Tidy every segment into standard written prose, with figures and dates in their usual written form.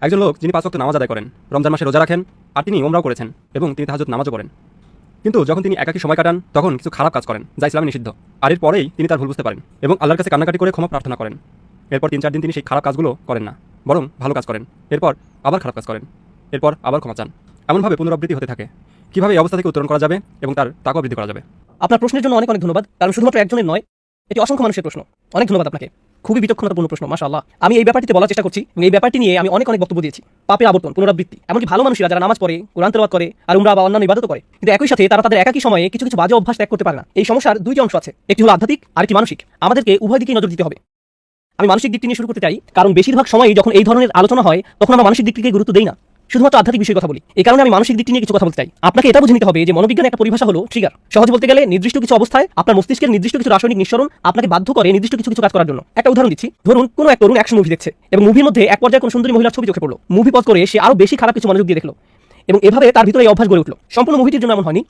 একজন লোক যিনি 5 ওয়াক্ত নামাজ আদায় করেন, রমজান মাসে রোজা রাখেন, আর তিনি ওমরাও করেছেন এবং তিনি তাহাজ্জুদ নামাজও পড়েন। কিন্তু যখন তিনি একাকী সময় কাটান তখন কিছু খারাপ কাজ করেন যা ইসলামে নিষিদ্ধ। আর এর পরেই তিনি তার ভুল বুঝতে পারেন এবং আল্লাহর কাছে কান্নাকাটি করে ক্ষমা প্রার্থনা করেন। এরপর 3-4 দিন তিনি সেই খারাপ কাজগুলো করেন না, বরং ভালো কাজ করেন। এরপর আবার খারাপ কাজ করেন, এরপর আবার ক্ষমা চান। এমনভাবে পুনরাবৃত্তি হতে থাকে। কিভাবে এই অবস্থা থেকে উত্তরণ করা যাবে এবং তার তাকওয়া বৃদ্ধি করা যাবে? আপনার প্রশ্নের জন্য অনেক অনেক ধন্যবাদ, কারণ শুধুমাত্র একজনের নয়, এটি অসংখ্য মানুষের প্রশ্ন। অনেক ধন্যবাদ আপনাকে, খুবই বিচক্ষণতাপূর্ণ প্রশ্ন, মাশাআল্লাহ। আমি এই ব্যাপারটিতে বলার চেষ্টা করছি এবং এই ব্যাপারটি নিয়ে আমি অনেক অনেক বক্তব্য দিয়েছি। পাপের আবর্তন, পুনরাবৃত্তি, এমনকি ভালো মানুষরা যারা নামাজ পড়ে, কোরআন তেলাওয়াত করে আর উমরা বা অন্যান্য ইবাদত করে, কিন্তু একই সাথে তারা তাদের একাকী সময়ে কিছু কিছু বাজে অভ্যাস ত্যাগ করতে পারে না। এই সমস্যার দুইটি অংশ আছে, একটি হলো আধ্যাত্মিক আর একটি মানসিক। আমাদেরকে উভয় দিকেই নজর দিতে হবে। আমি মানসিক দিকটি নিয়ে শুরু করতে চাই, কারণ বেশিরভাগ সময়ই যখন এই ধরনের আলোচনা হয় তখন আমরা মানসিক দিকটিকে গুরুত্ব দেই না, শুধুমাত্র আধ্যাত্মিক বিষয়ে কথা বলি। এই কারণে আমি মানসিক দিকটি নিয়ে কিছু কথা বলতে চাই। আপনাকে এটা বুঝে নিতে হবে যে মনোবিজ্ঞানের একটা পরিভাষা হলো ট্রিগার। সহজ বলতে গেলে নির্দিষ্ট কিছু অবস্থায় আপনার মস্তিষ্কের নির্দিষ্ট কিছু রাসায়নিক নিঃসরণ আপনাকে বাধ্য করে নির্দিষ্ট কিছু কিছু কাজ করার জন্য। একটা উদাহরণ দিচ্ছি, ধরুন কোনো এক তরুণ অ্যাকশন মুভি দেখছে এবং মুভির মধ্যে এক পর্যায়ে কোনো সুন্দরী মহিলার ছবি চোখে পড়লো। মুভি পজ করে সে আরো বেশি খারাপ কিছু মনোযোগ দিয়ে দেখলো এবং এভাবে তার ভিতরে এই অভ্যাস গড়ে উঠলো। সম্পূর্ণ মুভিটির জন্য এমন হয়নি,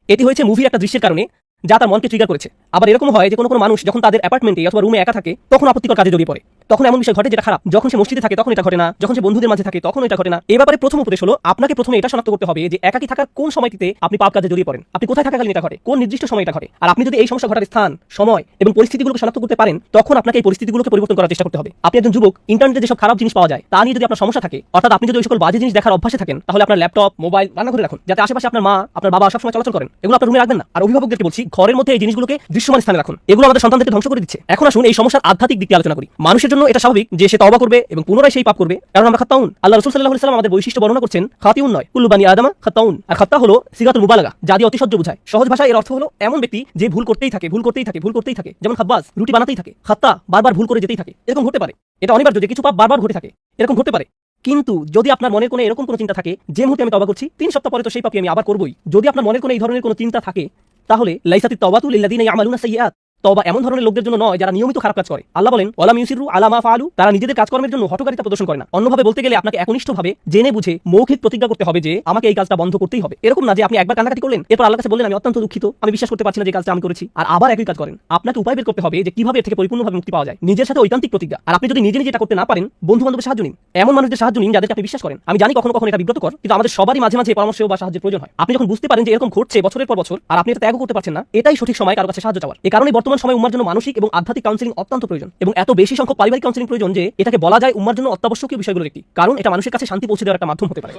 এটি হয়েছে মুভির একটা দৃশ্যের কারণে যা তার মনকে ট্রিগার করেছে। আবার এরকম হয় যে কোনো কোনো মানুষ যখন তাদের অ্যাপার্টমেন্টে অথবা রুমে একা থাকে তখন আপত্তিকর কাজে জড়িয়ে পড়ে। তখন এমন বিষয় ঘটে যেটা খারাপ। যখন সে মসজিদে থাকে তখন এটা ঘটে না, যখন সে বন্ধুদের মাঝে থাকে তখন এটা ঘটে না। এই ব্যাপারে প্রথম উপদেশ হলো আপনাকে প্রথমে এটা শনাক্ত করতে হবে যে একাকী থাকার কোন সময়টিতে আপনি পাপ কাজে জড়িয়ে পড়েন, আপনি কোথায় থাকাকালীন এটা ঘটে, কোন নির্দিষ্ট সময় এটা ঘটে। আর আপনি যদি এই সমস্যা ঘটার স্থান, সময় এবং পরিস্থিতিগুলোকে শনাক্ত করতে পারেন তখন আপনাকে এই পরিস্থিতিগুলোকে পরিবর্তন করার চেষ্টা করতে হবে। আপনি একজন যুবক, ইন্টারনেটে যেসব খারাপ জিনিস পাওয়া যায় তা নিয়ে যদি আপনার সমস্যা থাকে, অর্থাৎ আপনি যদি ওই সকল বাজে জিনিস দেখার অভ্যাসে থাকেন, তাহলে আপনার ল্যাপটপ, মোবাইল রান্নাঘরে রাখুন, যাতে আশেপাশে আপনার মা, আপনার বাবা সবসময় চলাচল করেন। এগুলো আপনার রুমে রাখবেন না। আর অভিভাবকদেরকে বলছি, ঘরের মধ্যে এই জিনিসগুলোকে দৃশ্যমান স্থানে রাখুন। এগুলো আমাদের সন্তানদেরকে ধ্বংস করে দিচ্ছে। এখন আসুন এই সমস্যার আধ্যাত্মিক দিকটি আলোচনা করি। মানুষের জন্য এটা স্বাভাবিক যে সে তওবা করবে এবং পুনরায় সেই পাপ করবে, কারণ আমরা খাত্তাউন। আল্লাহ রাসূল সাল্লাল্লাহু আলাইহি ওয়াসাল্লাম আমাদের বৈশিষ্ট্য বর্ণনা করছেন, খাতিউন নয়, কুল্লু বানি আদম খাত্তাউন। আর খাত্তা হলো সিগাতুল মুবালাগা, যা দিয়ে অতিশয্য বোঝায়। সহজ ভাষায় এর অর্থ হলো এমন ব্যক্তি যে ভুল করতেই থাকে, ভুল করতেই থাকে, ভুল করতেই থাকে। যেমন খাব্বাস রুটি বানাতেই থাকে, খাত্তা বারবার ভুল করে যেতেই থাকে। এরকম হতে পারে, এটা অনিবার্য যে কিছু পাপ বারবার ঘটে থাকে, এরকম হতে পারে। কিন্তু যদি আপনার মনের কোনো এরকম কোনো চিন্তা থাকে যে মুহূর্তে আমি তওবা করছি 3 সপ্তাহ পরে তো সেই পাপই আমি আবার করবই, যদি আপনার মনের কোনো এই ধরনের কোনো চিন্তা থাকে, তাহলে লাইসাতিত তাওবাতু লিল্লাযিনা ইয়ামালুনা সাইয়্যাত, তওবা এমন ধরনের লোকদের জন্য নয় যারা নিয়মিত খারাপ কাজ করে। আল্লাহ বলেন, ওয়ালাম ইউসিরু আলা মা ফাআলু, তারা নিজেদের কাজকর্মের জন্য হঠকারিতা প্রদর্শন করে না। অন্যভাবে বলতে গেলে আপনাকে একনিষ্ঠভাবে জেনে বুঝে মৌখিক প্রতিজ্ঞা করতে হবে যে আমাকে এই কাজটা বন্ধ করতেই হবে। এরকম না যে আপনি একবার কান্নাকাটি করলেন, এরপর আল্লাহর কাছে বললেন আমি অত্যন্ত দুঃখিত, আমি বিশ্বাস করতে পারছি না যে কাজটা আমি করেছি, আর আবার একই কাজ করেন। আপনাকে উপায় বের করতে হবে যে কিভাবে এর থেকে পরিপূর্ণভাবে মুক্তি পাওয়া যায়। নিজের সাথে ঐকান্তিক প্রতিজ্ঞা। আর আপনি যদি নিজে নিজে এটা করতে না পারেন, বন্ধু বান্ধবের সাহায্য নিন, এমন মানুষদের সাহায্য নিন যাদেরকে আপনি বিশ্বাস করেন। আমি জানি কখনো কখনো এটা বিব্রতকর, কিন্তু আমাদের সবারই মাঝে মাঝে পরামর্শ বা সাহায্যের প্রয়োজন হয়। আপনি যখন বুঝতে পারেন যে এরকম ঘটছে বছরের পর বছর আর আপনি এটা ত্যাগ করতে পারছেন না, এটাই সঠিক সময় কারো কাছে সাহায্য চাওয়ার। এই কারণে বর্তমান সময় উম্মার জন্য মানসিক এবং আধ্যাত্মিক কাউন্সেলিং অত্যন্ত প্রয়োজন, এবং এত বেশি সংখ্যক পারিবারিক কাউন্সেলিং প্রয়োজন যে এটাকে বলা যায় উম্মার জন্য অত্যাবশ্যকীয় বিষয়গুলোর একটি, কারণ এটা মানুষের কাছে শান্তি পৌঁছে দেওয়ার একটা মাধ্যম হতে পারে।